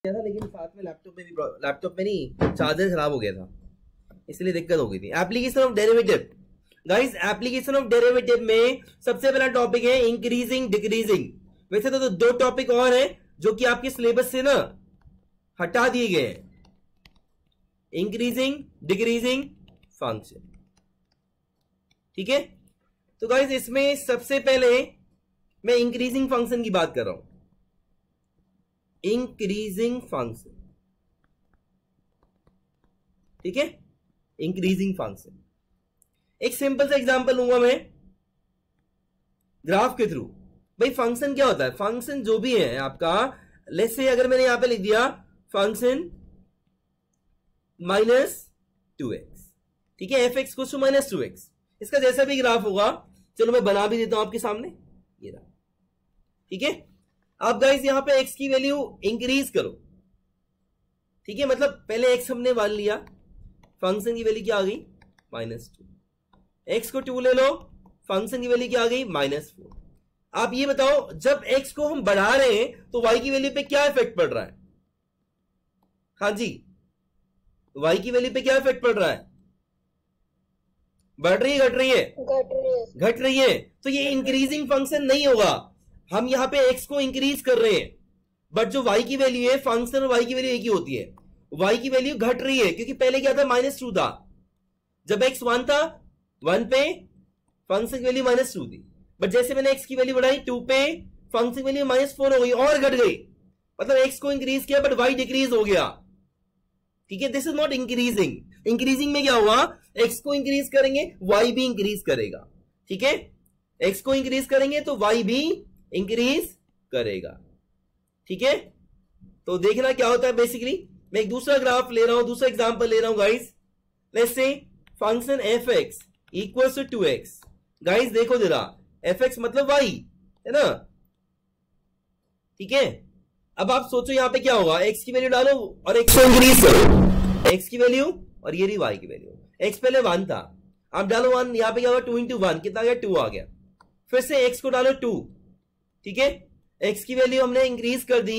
था, लेकिन साथ में लैपटॉप में नहीं, चार्जर खराब हो गया था, इसलिए दिक्कत हो गई थी। Application of derivative guys, application of derivative में सबसे पहला टॉपिक है इंक्रीजिंग डिक्रीजिंग। वैसे तो दो टॉपिक और हैं जो कि आपके सिलेबस से ना हटा दिए गए हैं, इंक्रीजिंग डिक्रीजिंग फंक्शन, ठीक है। तो गाइस इसमें सबसे पहले मैं इंक्रीजिंग फंक्शन की बात कर रहा हूं, इंक्रीजिंग फंक्शन, ठीक है, इंक्रीजिंग फंक्शन। एक सिंपल सा एग्जांपल लूंगा मैं ग्राफ के थ्रू। भाई फंक्शन क्या होता है, फंक्शन जो भी है आपका, लेट्स से अगर मैंने यहां पे लिख दिया फंक्शन -2x, ठीक है, fx को -2x, इसका जैसा भी ग्राफ होगा, चलो मैं बना भी देता हूं आपके सामने, ये रहा, ठीक है। अब गाइस यहां पे x की वैल्यू इंक्रीज करो, ठीक है, मतलब पहले x हमने मान लिया, फंक्शन की वैल्यू क्या आ गई -2, x को 2 ले लो, फंक्शन की वैल्यू क्या आ गई -4। आप ये बताओ जब x को हम बढ़ा रहे हैं तो y की वैल्यू पे क्या इफेक्ट पड़ रहा है? हाँ जी, y की वैल्यू पे क्या इफेक्ट पड़ रहा है? बढ़ रही है घट रही है? घट रही है। तो ये इंक्रीजिंग फंक्शन नहीं होगा, हम यहां पे x को इंक्रीज कर रहे हैं, बट जो y की वैल्यू है, फंक्शन और y की वैल्यू एक ही होती है, y की वैल्यू घट रही है, क्योंकि पहले क्या था -2 था, जब x 1 था 1 पे फंक्शन की वैल्यू -2 थी, बट जैसे मैंने x की वैल्यू बढ़ाई 2 पे, फंक्शन की वैल्यू -4 हो गई और घट गई, मतलब x को इंक्रीज किया बट y डिक्रीज हो गया, ठीक है। This is not increasing. Increasing में क्या हुआ, x को इंक्रीज करेंगे y भी इंक्रीज करेगा, ठीक है, x को इंक्रीज करेंगे तो y भी इंक्रीज करेगा, ठीक है। तो देखना क्या होता है, बेसिकली मैं एक दूसरा ग्राफ ले रहा हूं, दूसरा एग्जांपल ले रहा हूं guys. Let's say function fx equals to 2x। Guys देखो जरा, fx मतलब y है ना, ठीक है। अब आप सोचो यहां पे क्या होगा, x की वैल्यू डालो और x को इंक्रीज करो, x की वैल्यू और ये रही y की वैल्यू। x पहले 1 था, आप डालो 1, यहां पे क्या होगा 2 into 1 कितना आ गया, 2 आ गया। फिर से x को डालो 2, ठीक है, x की वैल्यू हमने इंक्रीज कर दी,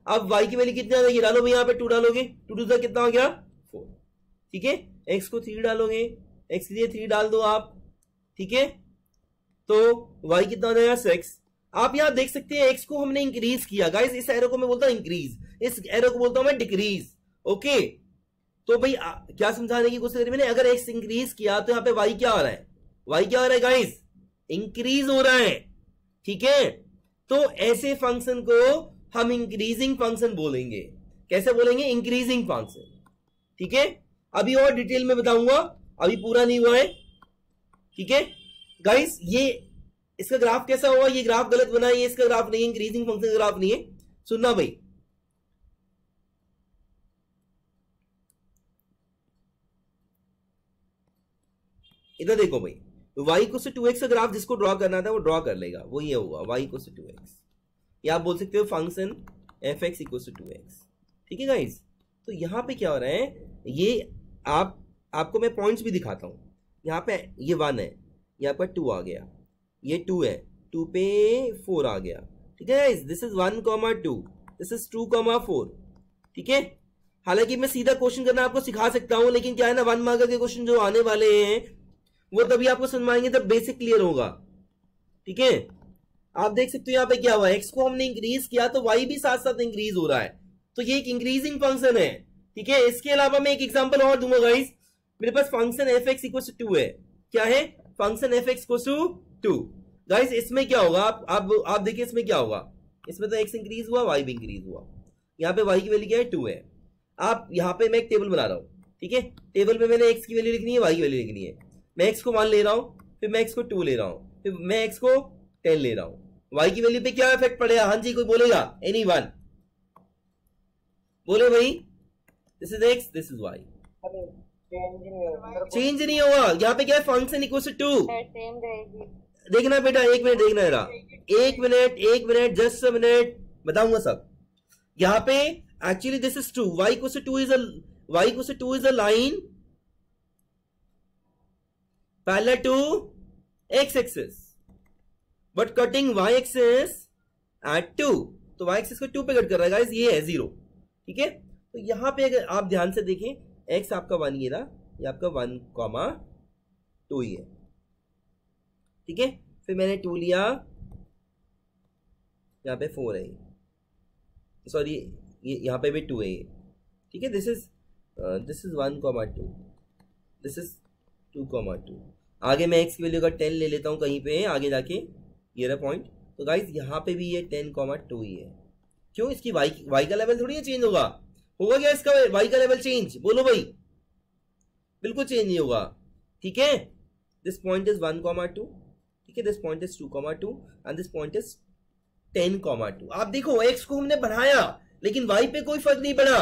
अब y की वैल्यू कितनी आ गई, डालो भाई यहां पे 2 डालोगे, 2 2 कितना हो गया 4, ठीक है। x को 3 डालोगे, x के लिए 3 डाल दो आप, ठीक है, तो y कितना हो जाएगा 6। आप यहां देख सकते हैं x को हमने इंक्रीज किया गाइस, इस एरो को मैं बोलता हूं इंक्रीज, इस एरो को बोलता हूं मैं डिक्रीज, ओके। तो भाई क्या समझाने की कोशिश करी मैंने, अगर x इंक्रीज किया तो यहां पे y क्या हो रहा है, y क्या हो रहा है गाइस, इंक्रीज हो रहा है, ठीक है। तो ऐसे फंक्शन को हम इंक्रीजिंग फंक्शन बोलेंगे। कैसे बोलेंगे, इंक्रीजिंग फंक्शन, ठीक है। अभी और डिटेल में बताऊंगा, अभी पूरा नहीं हुआ है, ठीक है गाइस। ये इसका ग्राफ कैसा हुआ, ये ग्राफ गलत बना है, ये इसका ग्राफ नहीं है, इंक्रीजिंग फंक्शन का ग्राफ नहीं है, सुनना भाई। इधर देखो भाई, y को से 2x का ग्राफ जिसको ड्रॉ करना था वो ड्रॉ कर लेगा, वो ये होगा y को से 2x, या आप बोल सकते हो function fx equal to 2x, ठीक है गाइस। तो यहां पे क्या हो रहा है, ये आपको मैं पॉइंट्स भी दिखाता हूं। यहां पे ये 1 है, यहाँ पर 2 आ गया, ये 2 है, 2 पे 4 आ गया, ठीक है guys. This is 1,2, this is 2,4, ठीक है। हालांकि मैं सीधा क्वेश्चन करना आपको सिखा सकता हूं, लेकिन क्या है ना, 1 मार्क के क्वेश्चन जो आने वाले हैं वो तभी आपको समझ में आएंगे जब बेसिक क्लियर होगा, ठीक है। आप देख सकते हो यहाँ पे क्या हुआ, x को हमने इंक्रीज किया तो y भी साथ साथ इंक्रीज हो रहा है, तो ये एक इंक्रीजिंग फंक्शन है, ठीक है। इसके अलावा मैं एक एग्जांपल और दूंगा गाइस, मेरे पास फंक्शन fx इक्वल टू 2 है, क्या है, function fx equal to 2 guys. इसमें क्या होगा, आप देखिए इसमें क्या होगा, इसमें तो x इंक्रीज हुआ y भी इंक्रीज हुआ, यहाँ पे y की वैल्यू क्या है 2 है। आप यहाँ पे मैं एक टेबल बना रहा हूँ, ठीक है, टेबल में मैंने x की वैल्यू लिखनी है, y की वैल्यू लिखनी है, मैं x को 1 ले रहा हूं, फिर मैं x को 2 ले रहा हूं, फिर मैं x को 10 ले रहा हूं, y की वैल्यू पे क्या इफेक्ट पड़ेगा, हाँ जी कोई बोलेगा, एनीवन बोले भाई, this is x, this is y, change नहीं होगा। यहाँ पे क्या है, फंक्शन इक्वल टू 2, देखना बेटा, एक मिनट देखना जरा, एक मिनट जस्ट अ मिनट, बताऊंगा सब। यहाँ पे actually this is 2, y equal to 2 is a line parallel to x axis but cutting y axis at 2, तो y axis को 2 पे कट कर रहा है गाइस, ये है 0, ठीक है, तो यहां पे अगर आप ध्यान से देखें x आपका 1 ये रहा, ये आपका 1,2 ही है, ठीक है। फिर मैंने 2 लिया, यहाँ पे 4 है, सॉरी ये यहाँ पे भी 2 है, ठीक है। This is 1,2, this is 2,2। आगे मैं x की वैल्यू का 10 ले लेता हूँ कहीं पे आगे जाके, ये रहा पॉइंट। तो गाइस यहाँ पे भी ये 10,2 ही है। क्यों? इसकी y का लेवल थोड़ी चेंज होगा क्या इसका y का लेवल चेंज? बोलो भाई, बिल्कुल चेंज नहीं होगा, ठीक है। दिस पॉइंट इज 1,2, ठीक है, this point is 2,2 and this point is 10,2। आप देखो x को हमने बढ़ाया लेकिन y पे कोई फर्क नहीं पड़ा।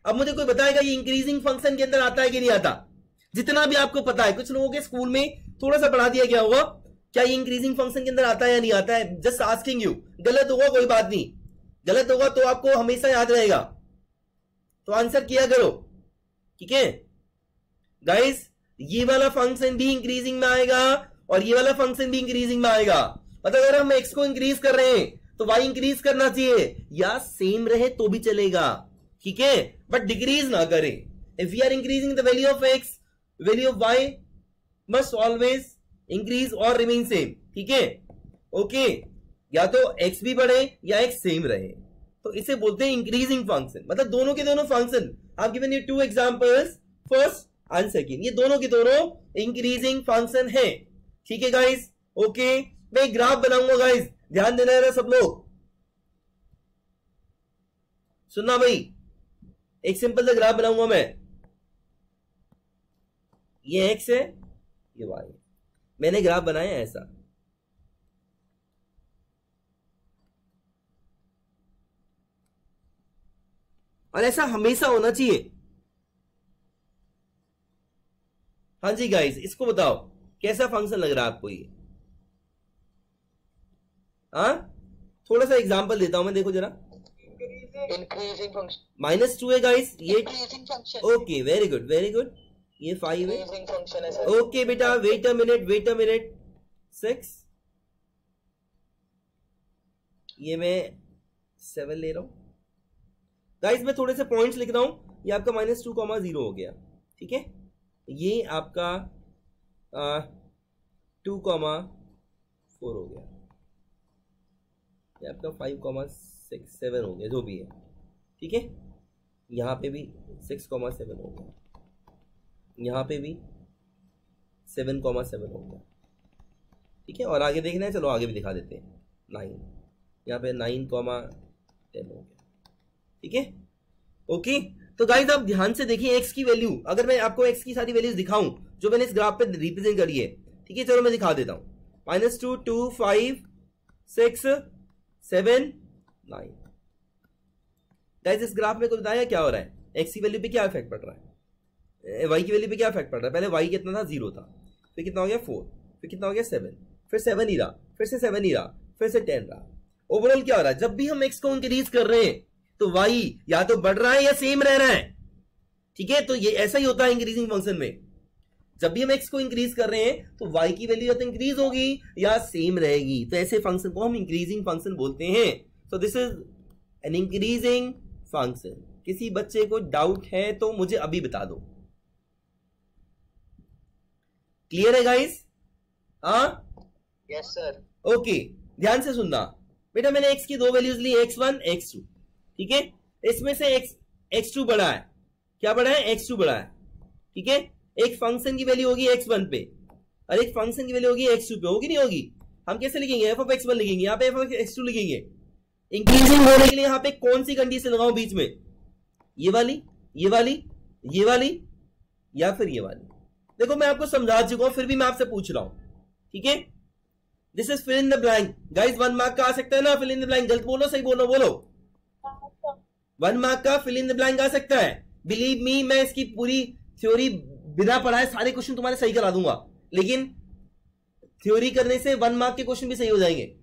अब मुझे कोई बताएगा ये इंक्रीजिंग फंक्शन के अंदर आता है कि नहीं आता? जितना भी आपको पता है, कुछ लोगों के स्कूल में थोड़ा सा पढ़ा दिया गया होगा, क्या ये इंक्रीजिंग फंक्शन के अंदर आता है या नहीं आता है? Just asking you. गलत होगा कोई बात नहीं, गलत होगा तो आपको हमेशा याद रहेगा, तो आंसर किया करो, ठीक है गाइस। ये वाला फंक्शन भी इंक्रीजिंग में आएगा और ये वाला फंक्शन भी इंक्रीजिंग में आएगा। मतलब अगर हम x को इंक्रीज कर रहे हैं तो y इंक्रीज करना चाहिए, या सेम रहे तो भी चलेगा, ठीक है, बट डिक्रीज ना करें। If we are increasing the value of x, value of y must always increase और रिमेन सेम, ठीक है, ओके। या तो x भी बढ़े या x सेम रहे, तो इसे बोलते हैं इंक्रीजिंग फंक्शन। मतलब दोनों के दोनों फंक्शन, आप given you 2 examples, first and second, ये दोनों के दोनों इंक्रीजिंग फंक्शन है, ठीक है गाइस, ओके। मैं एक ग्राफ बनाऊंगा गाइस, ध्यान देना है सब लोग, सुनना भाई। एक सिंपल सा ग्राफ बनाऊंगा मैं, ये x है, ये y है। मैंने ग्राफ बनाया ऐसा, और ऐसा हमेशा होना चाहिए। हाँ जी गाइस, इसको बताओ कैसा फंक्शन लग रहा है आपको ये? हाँ, थोड़ा सा एग्जांपल देता हूं मैं, देखो जरा। इंक्रीजिंग फंक्शन -2 है गाइस, ये increasing function, okay, very good very good. ये 5 है, इंक्रीजिंग फंक्शन है सर। ओके बेटा, वेट अ मिनट, 6, ये मैं 7 ले रहा हूं गाइस। मैं थोड़े से पॉइंट्स लिख रहा हूं। ये आपका -2,0 हो गया, ठीक है। ये आपका 2,4 हो गया, ये आपका 5,6,7 हो गया, जो भी है, ठीक है। यहाँ पे भी 6,7 हो गया, यहाँ पे भी 7,7 हो गया, ठीक है। और आगे देखना है, चलो आगे भी दिखा देते हैं। 9, यहाँ पे 9,10 हो गया, ठीक है, ओके। तो गाइस आप ध्यान से देखिए x की वैल्यू, अगर मैं आपको x की सारी वैल्यूज दिखाऊं जो मैंने इस ग्राफ पे रिप्रेजेंट करी है, ठीक है, चलो मैं दिखा देता हूं। -2, 2, 5, 6, 7, 9। गाइस इस ग्राफ में कुछ बताया क्या हो रहा है? x की वैल्यू पे क्या इफेक्ट पड़ रहा है, y की वैल्यू पे क्या इफेक्ट पड़ रहा है? पहले y कितना था? 0 था, फिर कितना हो गया? 4, फिर कितना हो गया? 7, फिर 7 ही रहा, फिर से 7 ही रहा, फिर से 10 रहा। ओवरऑल क्या हो रहा है? जब भी हम x को इंक्रीज कर रहे हैं तो y या तो बढ़ रहा है या सेम रह रहा है, ठीक है। तो ये ऐसा ही होता है इंक्रीजिंग फंक्शन में। जब भी हम x को इंक्रीज कर रहे हैं तो y की वैल्यू या तो इंक्रीज होगी या सेम रहेगी, तो ऐसे फंक्शन को हम इंक्रीजिंग फंक्शन बोलते हैं। तो this is an increasing function. किसी बच्चे को डाउट है तो मुझे अभी बता दो। क्लियर है गाइस? हाँ, यस सर। ओके, ध्यान से सुनना बेटा। मैंने x की 2 वैल्यूज ली, x1 x2, ठीक है। इसमें से x2 बड़ा है, क्या बड़ा है? x2 बड़ा है, ठीक है। एक फंक्शन की वैल्यू होगी x1 पे और एक फंक्शन की वैल्यू होगी x2 पे, होगी नहीं होगी? हम कैसे लिखेंगे? f of x1 लिखेंगे, यहाँ पे f of x2 लिखेंगे। इंक्रीजिंग होने के लिए यहाँ पे कौन सी कंडीशन लगाऊं बीच में? ये वाली, ये वाली, ये वाली या फिर ये वाली? देखो मैं आपको समझा चुका हूं, फिर भी मैं आपसे पूछ रहा हूं, ठीक है। This is fill in the blank guys. 1 mark का आ सकता है ना फिल इन द ब्लैंक? गलत बोलो सही बोलो, बोलो। 1 मार्क का फिल इन द ब्लैंक आ सकता है। बिलीव मी, मैं इसकी पूरी थ्योरी बिना पढ़ाए सारे क्वेश्चन तुम्हारे सही करा दूंगा, लेकिन थ्योरी करने से 1 मार्क के क्वेश्चन भी सही हो जाएंगे।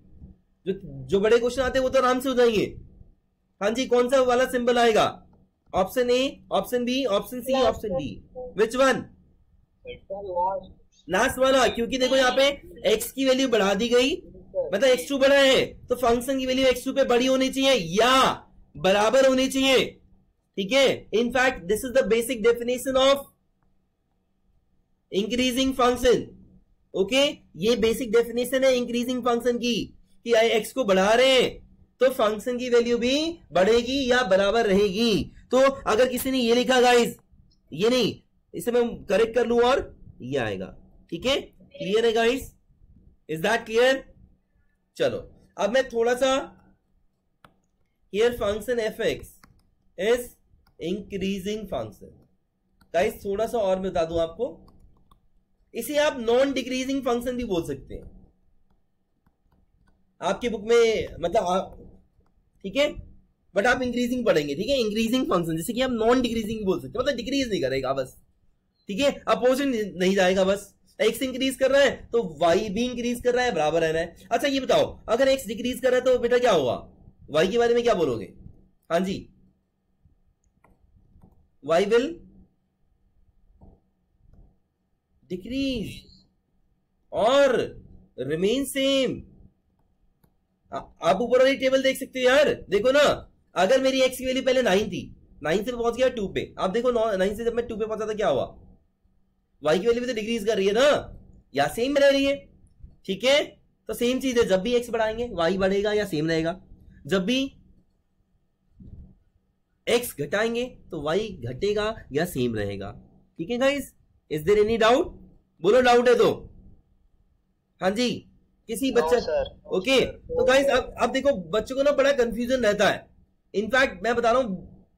जो बड़े क्वेश्चन आते हैं वो तो आराम से हो जाएंगे। हाँ जी, कौन सा वाला सिंबल आएगा? Option A, option B, option C, option D? Which one? Last वाला, क्योंकि देखो यहाँ पे x की वैल्यू बढ़ा दी गई, मतलब x2 बड़ा है तो फंक्शन की वैल्यू x2 पे बड़ी होनी चाहिए या बराबर होनी चाहिए। ठीक है, in fact this is the basic definition of increasing function. Okay, ये बेसिक डेफिनेशन है इंक्रीजिंग फंक्शन की, कि एक्स को बढ़ा रहे हैं तो फंक्शन की वैल्यू भी बढ़ेगी या बराबर रहेगी। तो अगर किसी ने ये लिखा गाइस, ये नहीं, इसे मैं करेक्ट कर लूं और ये आएगा। ठीक है, क्लियर है गाइस? Is that clear? चलो अब मैं थोड़ा सा, here function F x is increasing function. Guys थोड़ा सा और मैं बता दूं आपको, इसे आप नॉन डिक्रीजिंग फंक्शन भी बोल सकते हैं आपकी बुक में, मतलब ठीक है, बट आप इंक्रीजिंग पढ़ेंगे। ठीक है, इंक्रीजिंग फंक्शन, जैसे कि आप नॉन डिक्रीजिंग बोल सकते हैं, मतलब डिक्रीज नहीं करेगा बस। ठीक है, अपोजिट नहीं जाएगा बस। एक्स इंक्रीज कर रहा है तो वाई भी इंक्रीज कर रहा है, बराबर रहना है। अच्छा ये बताओ, अगर एक्स डिक्रीज कर रहा है तो बेटा क्या होगा? वाई के बारे में क्या बोलोगे? हाँ जी, वाई विल डिक्रीज और रिमेन सेम। आप ऊपर वाली टेबल देख सकते हो यार, देखो ना, अगर मेरी एक्स की वैल्यू पहले 9 थी, 9 से पहुंच गया 2 पे, आप देखो 9 से जब मैं 2 पे पहुंचा था क्या हुआ? वाई की वैल्यू भी तो डिक्रीज कर रही है ना, या सेम रह रही है। ठीक है, तो सेम चीज है, जब भी एक्स बढ़ाएंगे वाई बढ़ेगा या सेम रहेगा, जब भी एक्स घटाएंगे तो वाई घटेगा या सेम रहेगा। ठीक है guys, is there any doubt? बोलो डाउट है तो। हाँ जी, किसी बच्चा ओके। तो गाइस अब देखो, बच्चों को ना बड़ा कंफ्यूजन रहता है। इनफैक्ट मैं बता रहा हूं,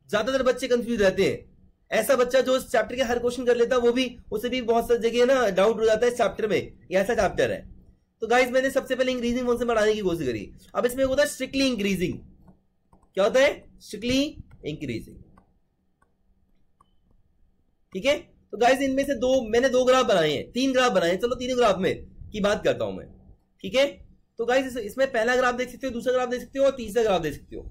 ज्यादातर बच्चे कंफ्यूज रहते हैं। ऐसा बच्चा जो इस चैप्टर के हर क्वेश्चन कर लेता है, वो भी, उसे भी बहुत सारी जगह ना डाउट हो जाता है इस चैप्टर में, ये ऐसा चैप्टर है। तो गाइस मैंने सबसे पहले इंक्रीजिंग फंक्शन बढ़ाने की कोशिश करी। अब इसमें होता है स्ट्रिक्टली इंक्रीजिंग। क्या होता है? Strictly increasing. ठीक है, तो गाइस इनमें से मैंने 2 ग्राफ बनाए हैं, 3 ग्राफ बनाए हैं। चलो तीनों ग्राफ में की बात करता हूं मैं। ठीक है, तो गाइस इसमें पहला ग्राफ देख सकते हो, दूसरा ग्राफ देख सकते हो और तीसरा ग्राफ देख सकते हो।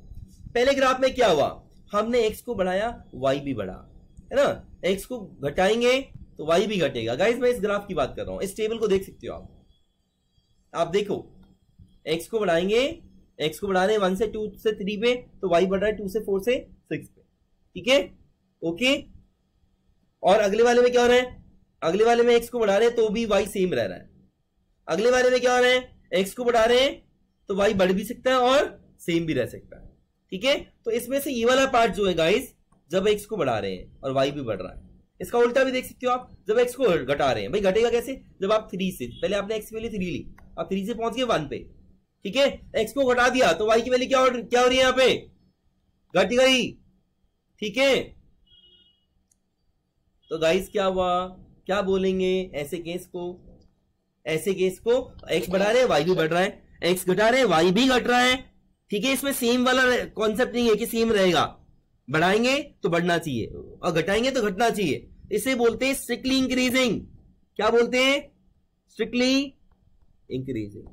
पहले ग्राफ में क्या हुआ? हमने एक्स को बढ़ाया, वाई भी बढ़ा, है ना। एक्स को घटाएंगे तो वाई भी घटेगा। गाइस मैं इस ग्राफ की बात कर रहा हूं, इस टेबल को देख सकते हो आप देखो, एक्स को बढ़ाएंगे, एक्स को बढ़ा रहे हैं 1 से 2 से 3 पे, तो वाई बढ़ रहा है 2 से 4 से 6 पे। ठीक है, ओके। और अगले वाले में क्या हो रहा है? अगले वाले में एक्स को बढ़ा रहे हैं तो भी वाई सेम रह रहा है। अगले वाले में क्या हो रहा है? एक्स को बढ़ा रहे हैं तो वाई बढ़ भी सकता है और सेम भी रह सकता है। ठीक है, तो इसमें से ये वाला पार्ट जो है गाइस, जब एक्स को बढ़ा रहे हैं और वाई भी बढ़ रहा है, इसका उल्टा भी देख सकते हो आप, जब एक्स को घटा रहे हैं। भाई घटेगा कैसे? जब आप 3 से, पहले आपने एक्स की वैल्यू 3 ली, आप 3 से पहुंच गए 1 पे। ठीक है, एक्स को घटा दिया तो वाई की वैल्यू क्या हो रही है? यहाँ पे घट गई। ठीक है, तो गाइस क्या हुआ? क्या बोलेंगे ऐसे केस को? ऐसे केस को एक्स बढ़ा रहे हैं वाई भी बढ़ रहा है, एक्स घटा रहे हैं वाई भी घट रहा है। ठीक है, इसमें सेम वाला कॉन्सेप्ट नहीं है कि सेम रहेगा। बढ़ाएंगे तो बढ़ना चाहिए और घटाएंगे तो घटना चाहिए। इसे बोलते हैं स्ट्रिक्टली इंक्रीजिंग। क्या बोलते हैं? Strictly increasing,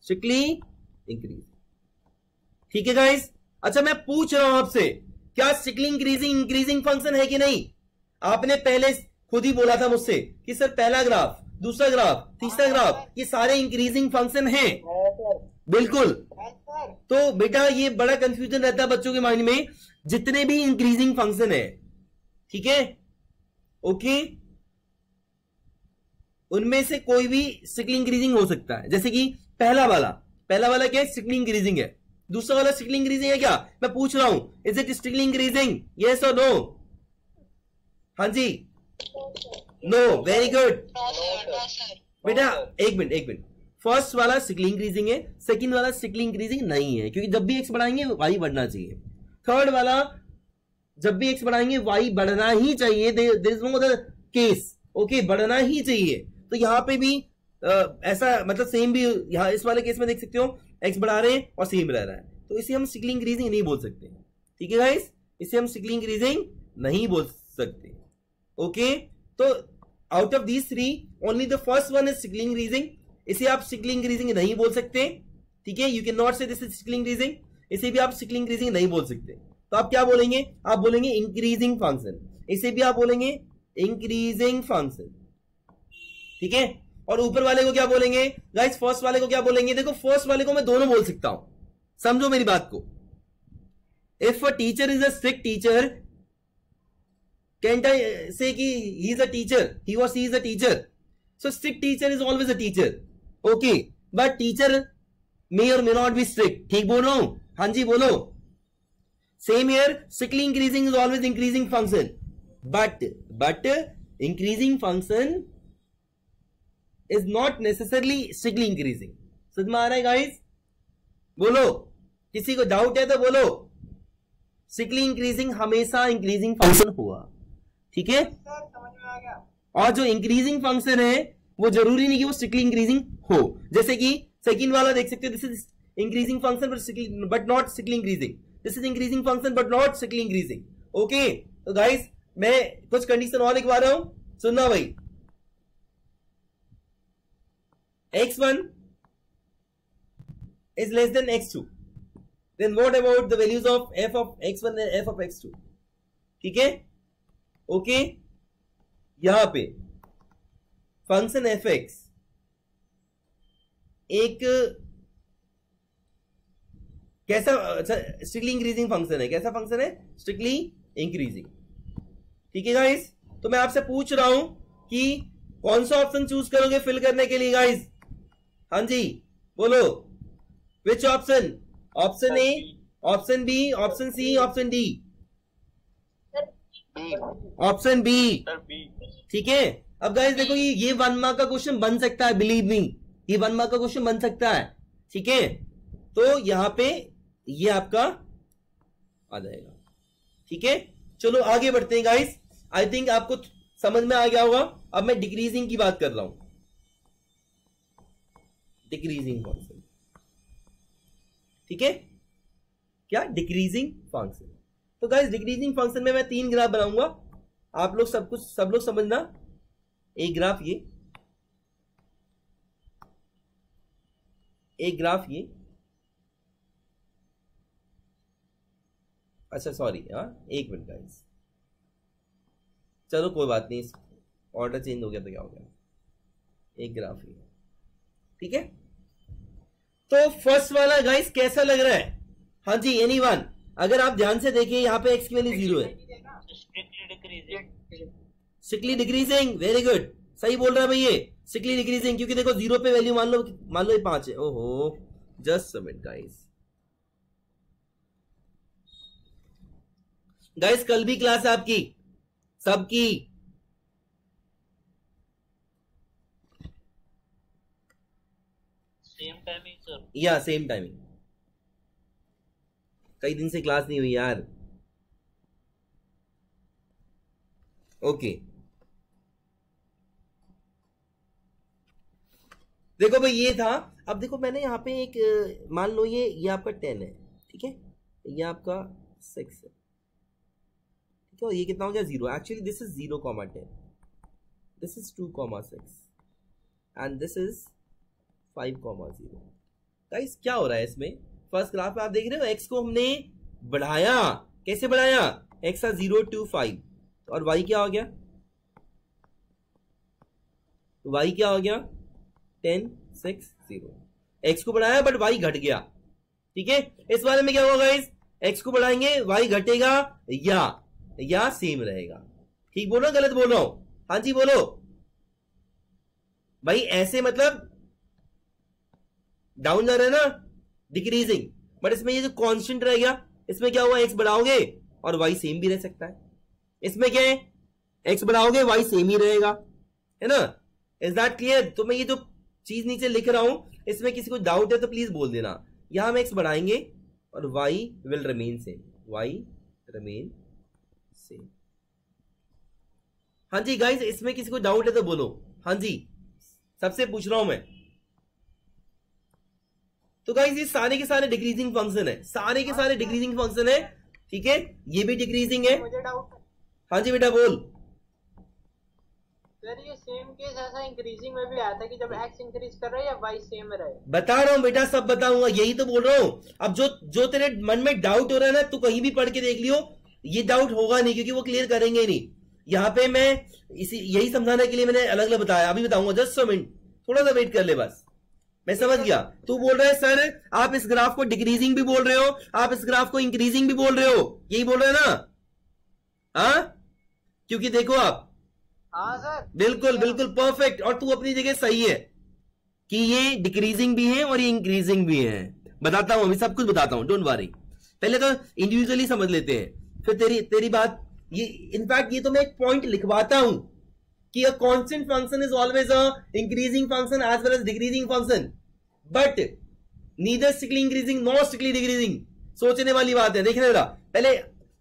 strictly increasing. ठीक है गाइस, अच्छा मैं पूछ रहा हूं आपसे, क्या स्ट्रिक्टली इंक्रीजिंग फंक्शन है कि नहीं? आपने पहले खुद ही बोला था मुझसे कि सर पहला ग्राफ, दूसरा ग्राफ, तीसरा ग्राफ, ये सारे इंक्रीजिंग फंक्शन हैं। बिल्कुल। तो बेटा ये बड़ा कंफ्यूजन रहता है बच्चों के माइंड में, जितने भी इंक्रीजिंग फंक्शन है, ठीक है, ओके, उनमें से कोई भी स्ट्रिक्टली इंक्रीजिंग हो सकता है। जैसे कि पहला वाला क्या है? स्ट्रिक्टली इंक्रीजिंग है। दूसरा वाला स्ट्रिक्टली इंक्रीजिंग है क्या? मैं पूछ रहा हूं, is it strictly increasing? Yes और नो? हाँ जी, नो, वेरी गुड बेटा। एक मिनट, फर्स्ट वाला स्ट्रिक्टली इंक्रीजिंग है, सेकंड वाला स्ट्रिक्टली इंक्रीजिंग नहीं है, क्योंकि जब भी एक्स बढ़ाएंगे वाई बढ़ना चाहिए। थर्ड वाला, जब भी एक्स बढ़ाएंगे वाई बढ़ना ही चाहिए, there is no other case. Okay, बढ़ना ही चाहिए। तो यहां पे भी ऐसा, मतलब सेम भी यहां इस वाले केस में देख सकते हो, एक्स बढ़ा रहे हैं और सेम रह रहा है, तो इसे हम स्ट्रिक्टली इंक्रीजिंग नहीं बोल सकते। ठीक है गाइस, इसे हम स्ट्रिक्टली इंक्रीजिंग नहीं बोल सकते। ओके, तो out of these 3 only the first one is strictly increasing. इसे आप स्ट्रिक्टली इंक्रीजिंग नहीं बोल सकते। ठीक है, यू कैन नॉट से दिस इज स्ट्रिक्टली इंक्रीजिंग। इसे भी आप स्ट्रिक्टली इंक्रीजिंग नहीं बोल सकते। तो आप क्या बोलेंगे? आप बोलेंगे इंक्रीजिंग फंक्शन। इसे भी आप बोलेंगे इंक्रीजिंग फंक्शन। ठीक है, और ऊपर वाले को क्या बोलेंगे गाइस? फर्स्ट वाले को क्या बोलेंगे? देखो, फर्स्ट वाले को मैं दोनों बोल सकता हूं, समझो मेरी बात को। If a teacher is a strict teacher, Can't I say कि he is a teacher, he or she is a teacher? So strict teacher is always a teacher. Okay, but teacher may or may not be strict. ठीक बोल रहा हूं? हाँ जी बोलो. Same here, strictly increasing is always increasing function. But increasing function is not necessarily strictly increasing. समझ में आ रहा है गाइस? बोलो, किसी को डाउट है तो बोलो. स्ट्रिक्टली इंक्रीजिंग हमेशा इंक्रीजिंग फंक्शन हुआ. ठीक है, समझ में आ गया. और जो इंक्रीजिंग फंक्शन है वो जरूरी नहीं कि वो स्ट्रिक्टली इंक्रीजिंग हो. जैसे कि सेकंड वाला देख सकते हो, this is increasing function but not strictly increasing. This is increasing function but not strictly increasing. Okay, तो गाइस मैं कुछ कंडीशन और लिखवा रहा हूं, सुनना भाई. x1 is less than x2. Then what about the values of f of x1 and f of x2? ठीक है, ओके. यहां पे फंक्शन fx एक कैसा स्ट्रिक्टली इंक्रीजिंग फंक्शन है. कैसा फंक्शन है? Strictly increasing. ठीक है गाइस, तो मैं आपसे पूछ रहा हूं कि कौन सा ऑप्शन चूज करोगे फिल करने के लिए गाइस? हाँ जी बोलो, which option? Option A, option B, option C, option D? Option B. ठीक है, अब गाइस देखो ये 1 मार्क का क्वेश्चन बन सकता है, बिलीव मी, ये 1 मार्क का क्वेश्चन बन सकता है. ठीक है, तो यहां पे ये आपका आ जाएगा. ठीक है, चलो आगे बढ़ते हैं गाइस. आई थिंक आपको समझ में आ गया होगा. अब मैं डिक्रीजिंग की बात कर रहा हूं. Decreasing function. ठीक है, क्या? Decreasing function. तो गाइस डिक्रीजिंग फंक्शन में मैं 3 ग्राफ बनाऊंगा. आप लोग सब लोग समझना. एक ग्राफ ये, एक ग्राफ ये. अच्छा सॉरी, हाँ एक मिनट गाइस, चलो कोई बात नहीं, ऑर्डर चेंज हो गया तो क्या हो गया. एक ग्राफ ये. ठीक है, तो फर्स्ट वाला गाइस कैसा लग रहा है? हाँ जी, एनीवन? अगर आप ध्यान से देखिए यहाँ पे x की वैल्यू 0 है. Strictly decreasing. वेरी गुड, सही बोल रहा है भाई ये, स्ट्रिक्टली डिक्रीजिंग. क्योंकि देखो 0 पे वैल्यू मान लो ये 5 है. ओहो, just a minute guys. Guys कल भी क्लास है आपकी सबकी. Same timing sir? या सेम टाइमिंग. कई दिन से क्लास नहीं हुई यार. ओके, देखो भाई ये था. अब देखो मैंने यहाँ पे एक मान लो ये आपका 10 है. ठीक है, ये आपका 6 है. ठीक है, ये कितना हो गया? 0. Actually this is 0,10, this is 2,6 and this is 5,0. Guys क्या हो रहा है इसमें? फर्स्ट ग्राफ में आप देख रहे हो x को हमने बढ़ाया. कैसे बढ़ाया? x था 0 to 5 और y क्या हो गया? y क्या हो गया? 10, 6, 0. x को बढ़ाया बट y घट गया. ठीक है, इस वाले में क्या होगा गाइस? x को बढ़ाएंगे y घटेगा या सेम रहेगा. ठीक बोल रहा हूं, गलत बोल रहा हूं? हाँ जी बोलो भाई. ऐसे मतलब डाउन जा रहा है ना, डिक्रीजिंग. बट इसमें ये जो कांस्टेंट रह गया, इसमें क्या हुआ? x बढ़ाओगे और y सेम भी रह सकता है. इसमें क्या है? x बढ़ाओगे y सेम ही रहेगा, है ना? Is that clear? तो मैं ये जो चीज नीचे लिख रहा हूं, इसमें किसी को डाउट है तो प्लीज बोल देना. यहां हम x बढ़ाएंगे और y will remain same. y remain same. हाँ जी गाइस, इसमें किसी को डाउट है तो बोलो. हाँ जी, सबसे पूछ रहा हूं मैं. तो गाइस ये सारे के सारे डिक्रीजिंग फंक्शन है, सारे के सारे डिक्रीजिंग फंक्शन है. ठीक है, ये भी डिक्रीजिंग है. मुझे डाउट है. हाँ जी बेटा बोल. सर ये सेम केस ऐसा इंक्रीजिंग में भी आया था कि जब x इंक्रीज कर रहा है या y सेम रहे. बता रहा हूँ बेटा, सब बताऊंगा, यही तो बोल रहा हूँ. अब जो तेरे मन में डाउट हो रहा है ना, तू कहीं भी पढ़ के देख लियो, ये डाउट होगा नहीं, क्योंकि वो क्लियर करेंगे नहीं. यहाँ पे मैं यही समझाने के लिए मैंने अलग अलग बताया. अभी बताऊंगा, जस्ट 1 मिनट, थोड़ा सा वेट कर ले बस. मैं समझ गया. तू बोल रहा है सर आप इस ग्राफ को डिक्रीजिंग भी बोल रहे हो, आप इस ग्राफ को इंक्रीजिंग भी बोल रहे हो, यही बोल रहे हो ना? हाँ, क्योंकि देखो आप, हाँ सर, बिल्कुल बिल्कुल परफेक्ट, और तू अपनी जगह सही है कि ये डिक्रीजिंग भी है और ये इंक्रीजिंग भी है। बताता हूं, अभी सब कुछ बताता हूं, डोंट वरी। पहले तो इंडिविजुअली समझ लेते हैं, फिर तेरी बात। ये इनफैक्ट ये तो मैं एक पॉइंट लिखवाता हूं कि a constant function is always a increasing function as well as decreasing function, but neither strictly increasing not strictly decreasing. सोचने वाली बात है, देखने जरा, पहले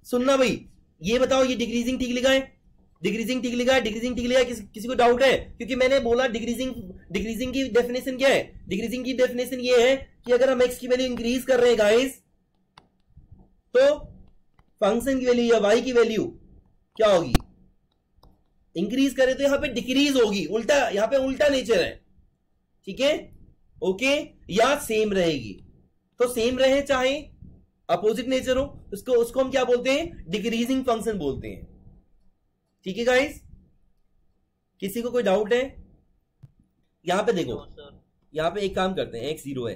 सुनना भाई। ये बताओ, ये डिक्रीजिंग ठीक लिखा है? डिक्रीजिंग ठीक लिखा है? डिक्रीजिंग ठीक लिखा है? किसी को डाउट है? क्योंकि मैंने बोला डिक्रीजिंग की डेफिनेशन क्या है? डिक्रीजिंग की डेफिनेशन ये है कि अगर हम एक्स की वैल्यू इंक्रीज कर रहे हैं गाइस, तो फंक्शन की वैल्यू या वाई की वैल्यू क्या होगी? इंक्रीज करें तो यहां पे डिक्रीज होगी, उल्टा, यहां पे उल्टा नेचर है, ठीक है, ओके, या सेम रहेगी। तो सेम रहे चाहे अपोजिट नेचर हो, उसको हम क्या बोलते हैं? डिक्रीजिंग फंक्शन बोलते हैं, ठीक है गाइस? किसी को कोई डाउट है? यहां पे देखो, यहां पे एक काम करते हैं, x 0 है,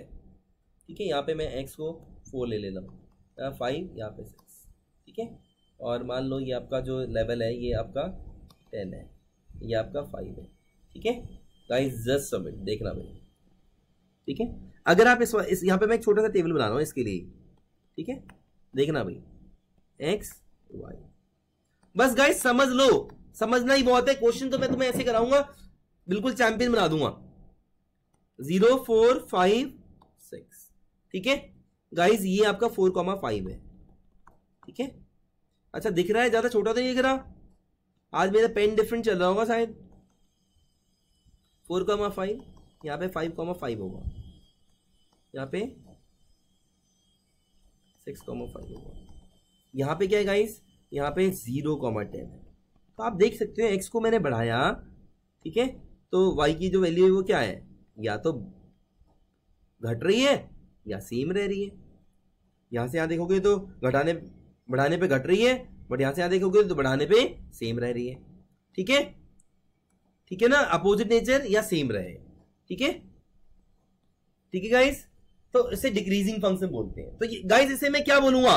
ठीक है, यहां पे मैं x को 4 ले लेता हूं, 5, यहां पे 6, ठीक है, और मान लो ये आपका जो लेवल है ये आपका 10 है, ये आपका 5 है, ठीक है गाइस? जस्ट सबमिट, देखना भाई, ठीक है? अगर आप इस यहां पे मैं एक छोटा सा टेबल बना रहा हूं इसके लिए, ठीक है, देखना भाई, x y, बस गाइस समझ लो, समझना ही बहुत है। क्वेश्चन तो मैं तुम्हें ऐसे कराऊंगा, बिल्कुल चैंपियन बना दूंगा। 0 4 5 6, ठीक है गाइस? ये आपका 4,5 है, ठीक है? अच्छा दिख रहा है? ज्यादा छोटा तो नहीं दिख रहा? आज मेरा पेन डिफरेंट चल रहा होगा शायद। 4,5, यहाँ पे 5,5 होगा, यहाँ पे 6,5 होगा, यहाँ पे क्या है गाइस? यहाँ पे 0,10 है। तो आप देख सकते हो x को मैंने बढ़ाया, ठीक है, तो y की जो वैल्यू है वो क्या है? या तो घट रही है या सेम रह रही है। यहां से यहां देखोगे तो घटाने बढ़ाने पे घट रही है, बट यहां से यहां देखोगे तो बढ़ाने पे सेम रह रही है, ठीक है? ठीक है ना? अपोजिट नेचर या सेम रहे, ठीक है? ठीक है गाइस? तो इसे डिक्रीजिंग फंक्शन बोलते हैं। तो गाइस इसे मैं क्या बोलूंगा?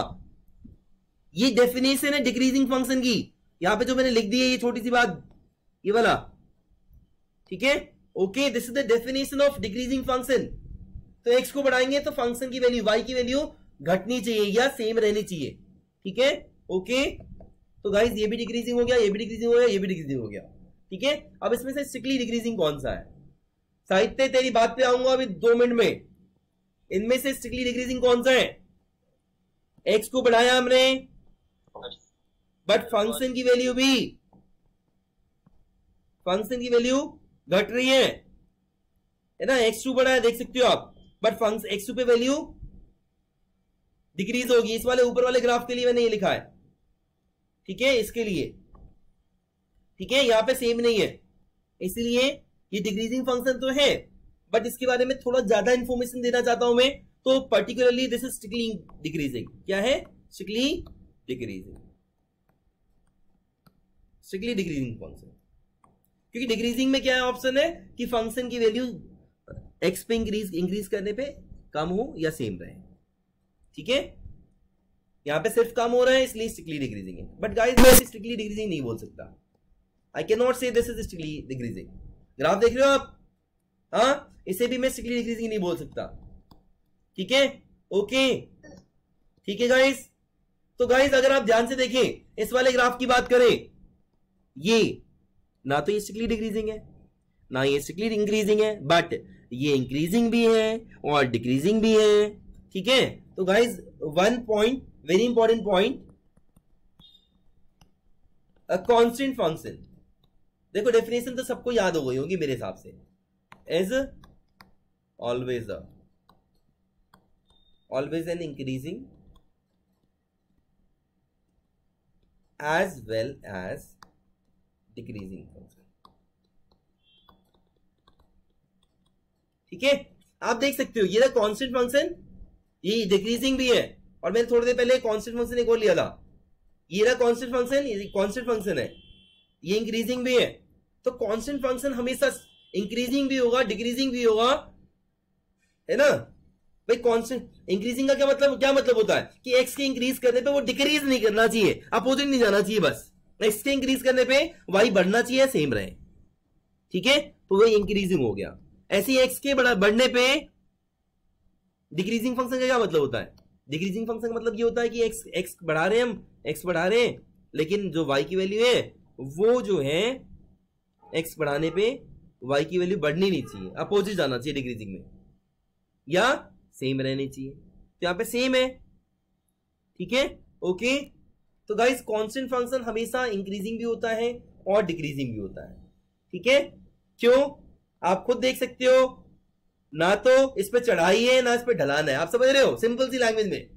ये डेफिनेशन है डिक्रीजिंग फंक्शन की। यहां पे जो मैंने लिख दी है ये छोटी सी बात, ये वाला, ठीक है, okay, this is the definition of decreasing function. तो एक्स को बढ़ाएंगे तो फंक्शन की वैल्यू, वाई की वैल्यू घटनी चाहिए या सेम रहनी चाहिए, ठीक है, ओके। तो गाइस ये भी डिक्रीजिंग हो गया, ये भी डिक्रीजिंग हो गया, ये भी डिक्रीजिंग हो गया, ठीक है। अब इसमें से स्ट्रिक्टली डिक्रीजिंग कौन सा है? साहित्य तेरी बात पे आऊंगा अभी 2 मिनट में। इनमें से स्ट्रिक्टली डिक्रीजिंग कौन सा है? एक्स को बढ़ाया हमने, बट फंक्शन की वैल्यू भी, फंक्शन की वैल्यू घट रही है ना? x2 बढ़ा है, देख सकते हो आप, बट फंक्शन x2 पे वैल्यू डिक्रीज होगी। इस वाले ऊपर वाले ग्राफ के लिए मैंने ये लिखा है, ठीक है, इसके लिए, ठीक है, यहां पे सेम नहीं है, इसलिए ये डिक्रीजिंग फंक्शन तो है, बट इसके बारे में थोड़ा ज्यादा इंफॉर्मेशन देना चाहता हूं मैं। तो particularly this is strictly decreasing. क्या है? Strictly decreasing, strictly decreasing function. क्योंकि डिक्रीजिंग में क्या है ऑप्शन है कि फंक्शन की वैल्यू एक्स पे इंक्रीज करने पे कम हो या सेम रहे, ठीक है। यहां पे सिर्फ कम हो रहा है इसलिए स्ट्रिक्टली डिक्रीजिंग है, बट गाइस मैं स्ट्रिक्टली डिक्रीजिंग नहीं बोल सकता। आई कैन नॉट से this is strictly decreasing. Graph देख रहे हो आप? हाँ, इसे भी मैं स्ट्रिक्टली डिक्रीजिंग नहीं बोल सकता, ठीक है, ओके, ठीक है गाइस। तो गाइस अगर आप ध्यान से देखें, इस वाले ग्राफ की बात करें, ये ना तो ये स्ट्रिक्टली डिक्रीजिंग है ना ये स्ट्रिक्टली इंक्रीजिंग है, बट ये इंक्रीजिंग भी है और डिक्रीजिंग भी है, ठीक है। तो guys one point, very important point, a constant function, देखो डेफिनेशन तो सबको याद हो गई होगी मेरे हिसाब से, as always an increasing as well as decreasing function, ठीक है। आप देख सकते हो ये ना कांस्टेंट फंक्शन, ये डिक्रीजिंग भी है, और मैंने थोड़ी देर पहले कांस्टेंट फंक्शन एक और लिया था, ये ना कांस्टेंट फंक्शन, ये कांस्टेंट फंक्शन है, ये इंक्रीजिंग भी है। तो कांस्टेंट फंक्शन हमेशा इंक्रीजिंग भी होगा, डिक्रीजिंग भी होगा, है ना भाई। कांस्टेंट इंक्रीजिंग का क्या मतलब होता है कि एक्स के इंक्रीज करने पे वो डिक्रीज नहीं करना चाहिए, अपोजिट नहीं जाना चाहिए, बस एक्स के इंक्रीज करने पे वाई बढ़ना चाहिए, सेम रहे, ठीक है, तो वही इंक्रीजिंग हो गया। ऐसे ही एक्स के बढ़ने पे डिक्रीजिंग फंक्शन का क्या मतलब होता है? डिक्रीजिंग फंक्शन का मतलब ये होता है कि एक्स बढ़ा रहे हैं, हम एक्स बढ़ा रहे हैं, लेकिन जो वाई की वैल्यू है वो जो है एक्स बढ़ाने पे वाई की वैल्यू बढ़नी नहीं चाहिए, अपोजिट जाना चाहिए डिक्रीजिंग में, या सेम रहनी चाहिए। तो यहां पे सेम है, ठीक है, ओके। तो गाइस कांस्टेंट फंक्शन हमेशा इंक्रीजिंग भी होता है और डिक्रीजिंग भी होता है, ठीक है। क्यों? आप खुद देख सकते हो, ना तो इस पे चढ़ाई है ना इस पे ढलान है, आप समझ रहे हो? सिंपल सी लैंग्वेज में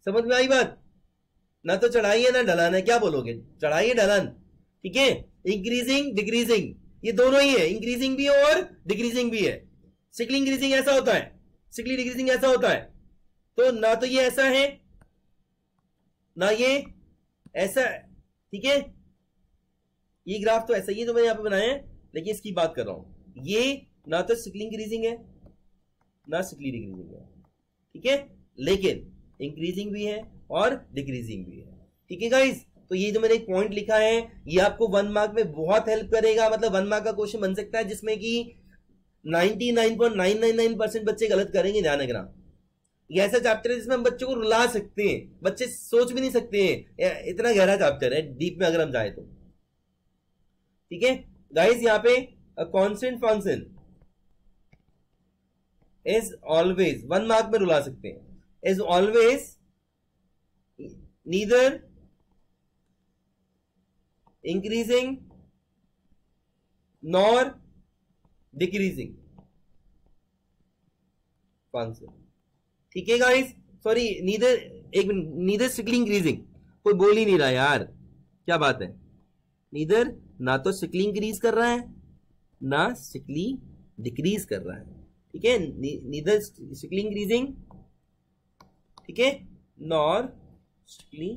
समझ में आई बात? ना तो चढ़ाई है ना ढलान है, क्या बोलोगे? चढ़ाई है ढलान, ठीक है। इंक्रीजिंग डिक्रीजिंग ये दोनों ही है, इंक्रीजिंग भी और डिक्रीजिंग भी है। सिकली इंक्रीजिंग ऐसा होता है, सिकली डिक्रीजिंग ऐसा होता है। तो ना तो ये ऐसा है ना ये ऐसा है, ठीक है। ये ग्राफ तो ऐसा ही है जो मैंने यहां पे बनाया है, लेकिन इसकी बात कर रहा हूं, ये ना तो सिकली इंक्रीजिंग है ना सिकली डिक्रीजिंग है, ठीक है, लेकिन इंक्रीजिंग भी है और डिक्रीजिंग भी है, ठीक है गाइस। तो ये जो मैंने एक पॉइंट लिखा है ये आपको 1 मार्क में बहुत हेल्प करेगा। मतलब 1 मार्क का क्वेश्चन बन सकता है जिसमें कि 99.999% बच्चे गलत करेंगे, ध्यान रखना। ये ऐसा चैप्टर है जिसमें हम बच्चों को रुला सकते हैं, बच्चे सोच भी नहीं सकते हैं, इतना गहरा चैप्टर है, डीप में अगर हम जाए तो, ठीक है गाइस। यहाँ पे अ constant function is always, 1 mark में रुला सकते हैं, is always neither increasing nor decreasing function, ठीक है गाइस। सॉरी, नीदर, एक मिनट, नीदर स्ट्रिक्टली इंक्रीजिंग, कोई बोल ही नहीं रहा यार, क्या बात है? नीदर ना तो स्ट्रिक्टली इंक्रीज कर रहा है ना स्ट्रिक्टली डिक्रीज कर रहा है, ठीक है। नीदर स्ट्रिक्टली इंक्रीजिंग, ठीक है, नॉर स्ट्रिक्टली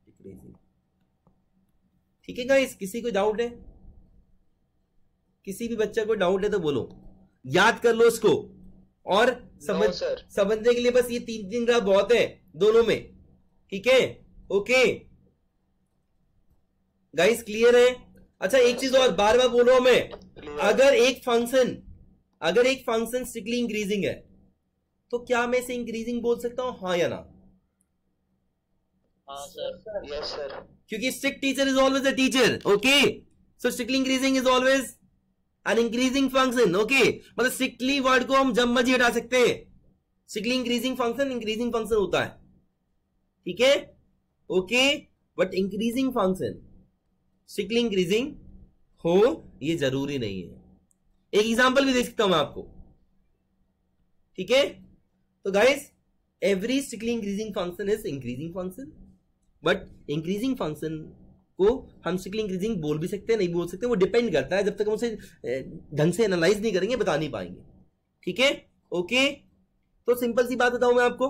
डिक्रीजिंग, ठीक है गाइस। किसी को डाउट है? किसी भी बच्चा को डाउट है तो बोलो, याद कर लो इसको, और समझने के लिए बस ये 3 ग्राफ बहुत है दोनों में, ठीक है, ओके गाइस, क्लियर है? अच्छा एक चीज और बार बार बोलो मैं, अगर एक फंक्शन स्ट्रिक्टली इंक्रीजिंग है तो क्या मैं इसे इंक्रीजिंग बोल सकता हूं, हाँ या ना? हाँ सर, यस सर, क्योंकि strict teacher is always a teacher, okay. So strictly increasing is always an increasing function, okay. मतलब स्ट्रिक्टली वर्ड को हम जब मर्जी हटा सकते हैं, स्ट्रिक्टली इंक्रीजिंग फंक्शन होता है, ठीक है, okay. But increasing function strictly increasing हो ये जरूरी नहीं है। एक एग्जांपल भी दे सकता हूं मैं आपको, ठीक है। तो guys every strictly increasing function is increasing function, but increasing function को हम स्ट्रिक्टली इंक्रीजिंग बोल भी सकते हैं, नहीं बोल सकते, वो डिपेंड करता है, जब तक हम उसे ढंग से एनालाइज नहीं करेंगे बता नहीं पाएंगे, ठीक है, ओके। तो सिंपल सी बात बताऊं मैं आपको,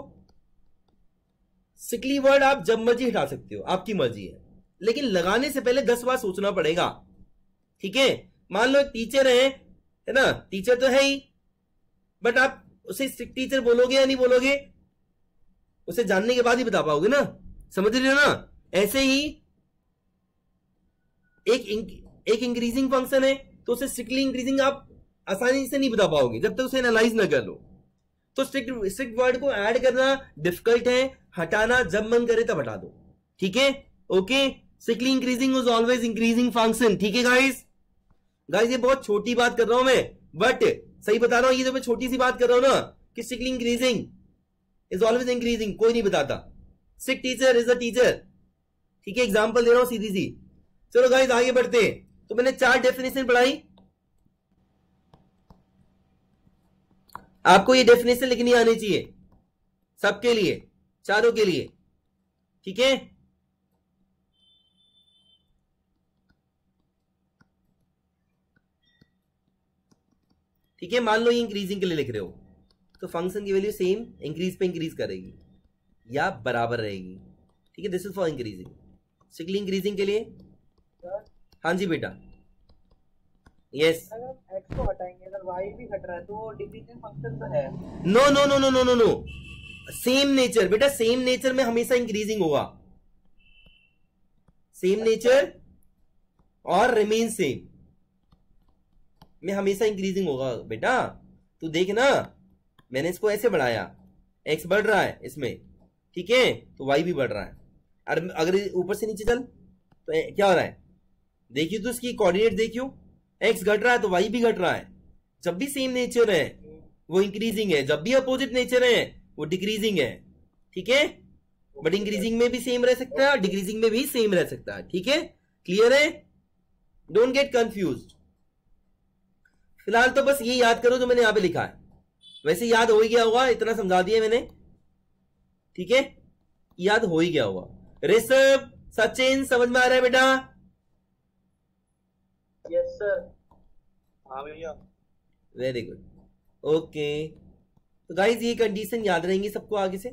स्ट्रिक्टली वर्ड आप जब मर्जी हटा सकते हो, आपकी मर्जी है, लेकिन लगाने से पहले 10 बार सोचना पड़ेगा, ठीक है। मान लो एक टीचर है ना, टीचर तो है ही, बट आप उसे स्ट्रिक्ट टीचर बोलोगे या नहीं बोलोगे, उसे जानने के बाद ही बता पाओगे ना, समझ रहे हो ना। ऐसे ही एक इंक्रीजिंग फंक्शन है तो उसे स्ट्रिक्टली इंक्रीजिंग आप आसानी से नहीं बता पाओगे जब तक उसे एनालाइज ना कर लो। तो स्ट्रिक्ट वर्ड को ऐड करना डिफिकल्ट है, हटाना जब मन करे तब हटा दो, ठीक है, okay. Strictly increasing is always increasing function, ठीक है गाइस। ये बहुत छोटी बात कर रहा हूं मैं, बट सही बता रहा हूं, ये जो मैं छोटी सी बात कर रहा हूं ना कि strictly increasing is always increasing, कोई नहीं बताता। Strict teacher is a teacher, ठीक है, एग्जांपल दे रहा हूं सीधी सी। चलो गाइस आगे बढ़ते हैं। तो मैंने 4 डेफिनेशन पढ़ाई, आपको ये डेफिनेशन लिखनी आनी चाहिए सबके लिए, चारों के लिए, ठीक है। ठीक है, मान लो ये इंक्रीजिंग के लिए लिख रहे हो तो फंक्शन की वैल्यू सेम इंक्रीज पे इंक्रीज करेगी या बराबर रहेगी, ठीक है। This is for increasing. Strictly increasing के लिए, हाँ जी बेटा, यस। अगर x को हटाएंगे, अगर y भी हट रहा है तो डिक्रीजिंग फंक्शन तो है। No no no no no no no, same nature बेटा, सेम नेचर में हमेशा इंक्रीजिंग होगा। सेम नेचर और रिमेन सेम में हमेशा इंक्रीजिंग होगा बेटा। तू देख ना, मैंने इसको ऐसे बढ़ाया, एक्स बढ़ रहा है इसमें, ठीक है, तो वाई भी बढ़ रहा है। और अगर ऊपर से नीचे चल तो क्या हो रहा है, देखियो तो इसकी कोऑर्डिनेट देखियो, एक्स घट रहा है तो वाई भी घट रहा है। जब भी सेम नेचर है वो इंक्रीजिंग है, जब भी अपोजिट नेचर है वो डिक्रीजिंग है, ठीक है। बट इंक्रीजिंग में भी सेम रह सकता है, डिक्रीजिंग में भी सेम रह सकता है, ठीक है। क्लियर है, डोंट गेट कंफ्यूज्ड। फिलहाल तो बस ये याद करो जो मैंने यहां पे लिखा है, वैसे याद हो ही गया होगा, इतना समझा दिया मैंने, ठीक है, याद हो ही गया होगा। ऋषभ, सचिन, समझ में आ रहा है बेटा? Yes sir. हाँ भैया। Very good, okay. तो गाइज ये कंडीशन याद रहेंगी सबको आगे से।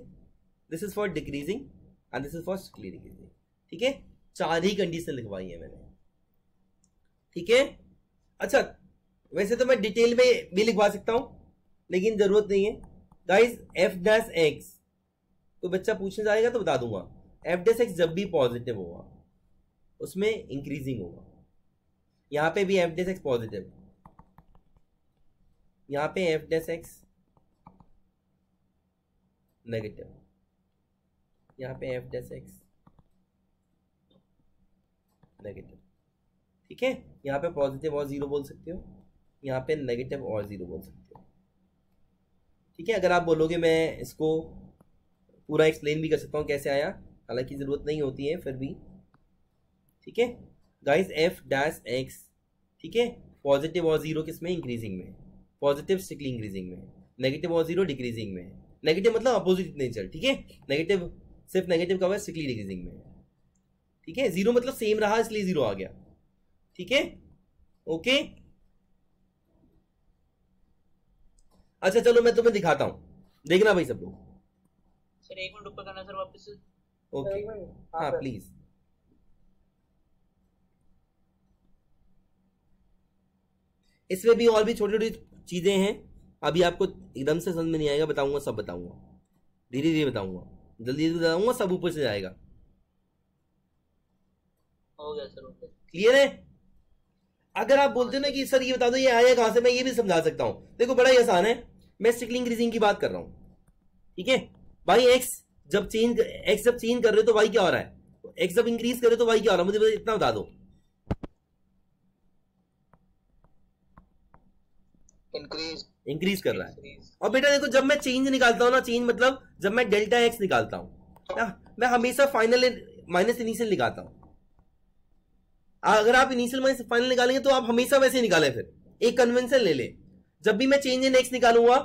This is for decreasing and this is for strictly decreasing, ठीक है। 4 ही कंडीशन लिखवाई है मैंने, ठीक है। अच्छा, वैसे तो मैं डिटेल में भी लिखवा सकता हूं लेकिन जरूरत नहीं है गाइज। एफ डैश एक्स, तो बच्चा पूछने जाएगा तो बता दूंगा, एफ डैश एक्स जब भी पॉजिटिव होगा उसमें इंक्रीजिंग होगा। यहां पे भी एफ डैश एक्स पॉजिटिव, यहां पे एफ डैश एक्स नेगेटिव, यहां पे एफ डैश एक्स नेगेटिव, ठीक है। यहां पे पॉजिटिव और 0 बोल सकते हो, यहां पे नेगेटिव और 0 बोल सकते हो, ठीक है। अगर आप बोलोगे मैं इसको पूरा एक्सप्लेन भी कर सकता हूं कैसे आया, हालांकि जरूरत नहीं होती है फिर भी, ठीक है। गाइस एफ डैश एक्स, ठीक है, पॉजिटिव और 0 किस में, इंक्रीजिंग में, पॉजिटिव स्ट्रिक्टली इंक्रीजिंग में, नेगेटिव और 0 डिक्रीजिंग में। नेगेटिव मतलब अपोजिट नेचर, ठीक है, नेगेटिव सिर्फ नेगेटिव का हुआ स्ट्रिक्टली डिक्रीजिंग में, ठीक है। 0 मतलब सेम रहा इसलिए 0 आ गया, ठीक है, ओके। अच्छा चलो मैं तुम्हें दिखाता हूं, देखना भाई सब लोग। सर 1 मिनट ऊपर करना सर वापस से। ओके, हाँ प्लीज। इसमें भी और भी छोटी छोटी चीजें हैं, अभी आपको एकदम से समझ में नहीं आएगा, बताऊंगा, सब बताऊंगा, धीरे धीरे बताऊंगा, जल्दी जल्दी बताऊंगा, सब ऊपर से जाएगा। हो गया सर, ओके, क्लियर है। अगर आप बोलते हो ना कि सर ये बता दो ये आया कहां से, मैं ये भी समझा सकता हूं। देखो बड़ा ही आसान है, मैं स्ट्रिक्टली इंक्रीजिंग की बात कर रहा हूं, ठीक है भाई। एक्स जब चेंज कर रहे हो तो वाई क्या हो रहा है, एक्स जब इंक्रीज कर रहे हो तो वाई क्या हो रहा है, मुझे इतना बता दो। इंक्रीज कर रहा है। और बेटा देखो जब मैं चेंज निकालता हूं ना, चेंज मतलब जब मैं डेल्टा एक्स निकालता हूं ना, मैं हमेशा फाइनल माइनस इनिशियल निकालता हूं। अगर आप इनिशियल माइनस फाइनल निकालेंगे तो आप हमेशा वैसे निकालें, फिर एक कन्वेंशन ले ले, जब भी मैं चेंज इन एक्स निकालूंगा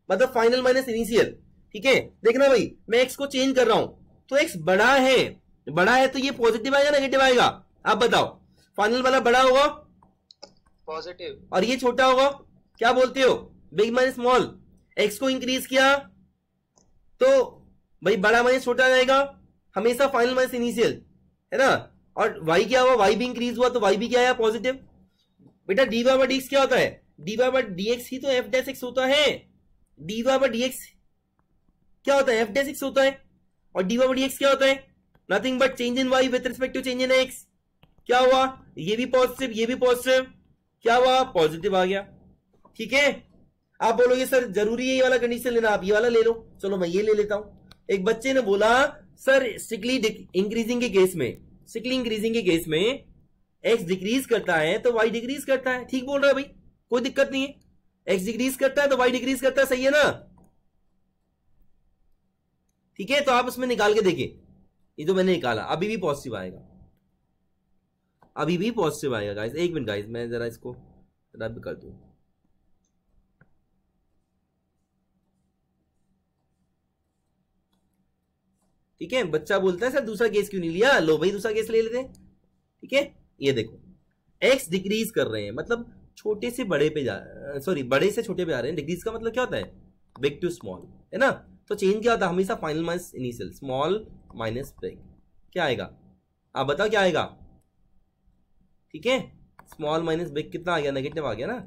मतलब फाइनल माइनस इनिशियल, ठीक है। देखना भाई मैं एक्स को चेंज कर रहा हूं तो एक्स बड़ा है तो ये पॉजिटिव आएगा नेगेटिव आएगा, आप बताओ। फाइनल वाला बड़ा होगा पॉजिटिव और ये छोटा होगा, क्या बोलते हो, बिग माइनस स्मॉल। एक्स को इंक्रीज किया तो भाई बड़ा माइनस छोटा जाएगा, हमेशा फाइनल माइनस इनिशियल, है ना। और वाई क्या हुआ, वाई भी इंक्रीज हुआ तो वाई भी क्या आया, पॉजिटिव। बेटा d y by d x क्या होता है, d y by d x ही तो एफ डैश एक्स होता है। D y by d x क्या होता है, एफ डैश एक्स होता है। और d y by d x क्या होता है, nothing but change in y with respect to change in x. क्या हुआ, ये भी पॉजिटिव ये भी पॉजिटिव, क्या हुआ, पॉजिटिव आ गया, ठीक है। आप बोलोगे सर जरूरी है ये वाला कंडीशन लेना, आप ये वाला ले लो, चलो मैं ये ले लेता हूं। एक बच्चे ने बोला सर स्ट्रिक्टली इंक्रीजिंग के केस में एक्स डिक्रीज करता है तो वाई डिक्रीज करता है, ठीक बोल रहा है भाई, कोई दिक्कत नहीं है। एक्स डिक्रीज करता है तो वाई डिक्रीज करता है, सही है ना, ठीक है। तो आप उसमें निकाल के देखिए, ये जो मैंने निकाला अभी भी पॉजिटिव आएगा, गाइस। एक मिनट गाइस, मैं जरा इसको रद्द कर दूं। ठीक है, बच्चा बोलता है सर दूसरा केस क्यों नहीं लिया, लो भाई दूसरा केस ले लेते हैं, ठीक है। ये देखो एक्स डिक्रीज कर रहे हैं मतलब छोटे से बड़े पे बड़े से छोटे पे जा रहे हैं। डिक्रीज का मतलब क्या होता है, बिग टू स्मॉल, है ना। तो चेंज क्या होता है, हमेशा final minus initial, small minus big, क्या आएगा आप बताओ, क्या आएगा, ठीक है। स्मॉल माइनस बिग कितना आ गया, नेगेटिव आ गया ना,